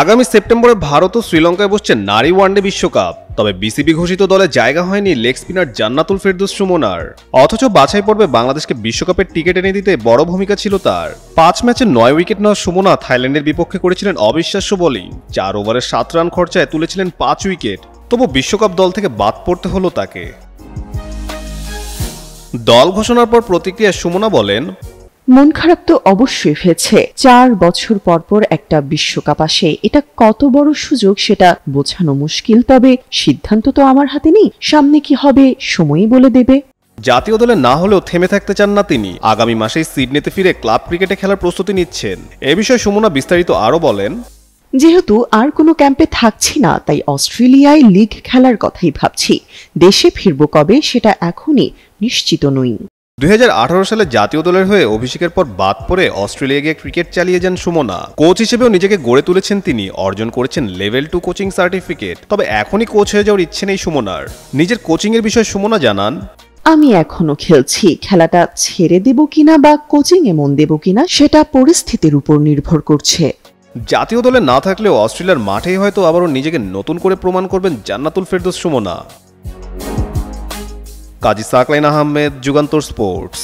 আগামী সেপ্টেম্বরে ভারত ও শ্রীলঙ্কায় বসছে নারী ওয়ানডে বিশ্বকাপ। তবে বিসিবি ঘোষিত দলে জায়গা হয়নি লেগ স্পিনার জান্নাতুল ফেরদৌস সুমনার। অথচ বাছাই পর্বে বাংলাদেশকে বিশ্বকাপের টিকিট এনে দিতে বড় ভূমিকা ছিল তার। 5 ম্যাচে 9 উইকেট নেওয়া সুমনা থাইল্যান্ডের বিপক্ষে করেছিলেন অবিশ্বাস্য বোলিং। 4 ওভারে 7 রান খরচায় তুলেছিলেন 5 উইকেট। তবু বিশ্বকাপ দল থেকে বাদ পড়তে হলো তাকে। দল ঘোষণার পর প্রতিক্রিয়া সুমনা বলেন, মন খারাপ তো অবশ্যই হয়েছে। 4 বছর পর পর একটা বিশ্বকাপ আসে, এটা কত বড় সুযোগ সেটা বোঝানো মুশকিল। তবে সিদ্ধান্ত তো আমার হাতে নেই, সামনে কি হবে সময়ই বলে দেবে। জাতীয় দলে না হলেও থেমে থাকতে চান না তিনি। আগামী মাসেই সিডনিতে ফিরে ক্লাব ক্রিকেটে খেলার প্রস্তুতি নিচ্ছেন। এ বিষয়ে সুমনা বিস্তারিত আরও বলেন, যেহেতু আর কোনো ক্যাম্পে থাকছি না, তাই অস্ট্রেলিয়ায় লিগ খেলার কথাই ভাবছি। দেশে ফিরব কবে সেটা এখনই নিশ্চিত নই। 2018 সালে জাতীয় দলের হয়ে অভিষেকের পর বাদ পড়ে অস্ট্রেলিয়া গিয়ে ক্রিকেট চালিয়ে যান সুমনা। কোচ হিসেবেও নিজেকে গড়ে তুলেছেন তিনি। অর্জন করেছেন লেভেল 2 কোচিং সার্টিফিকেট। তবে এখনই কোচ হয়ে যাওয়ার ইচ্ছে নেই সুমনার। নিজের কোচিং এর বিষয়ে সুমনা জানান, আমি এখনো খেলছি। খেলাটা ছেড়ে দেব কিনা বা কোচিং এ মন দেব কিনা সেটা পরিস্থিতির উপর নির্ভর করছে। জাতীয় দলে না থাকলেও অস্ট্রেলিয়ার মাঠেই হয়তো আবারও নিজেকে নতুন করে প্রমাণ করবেন জান্নাতুল ফেরদৌস সুমনা। কাজী সাকলাইন আহমেদ, যুগান্তর স্পোর্টস।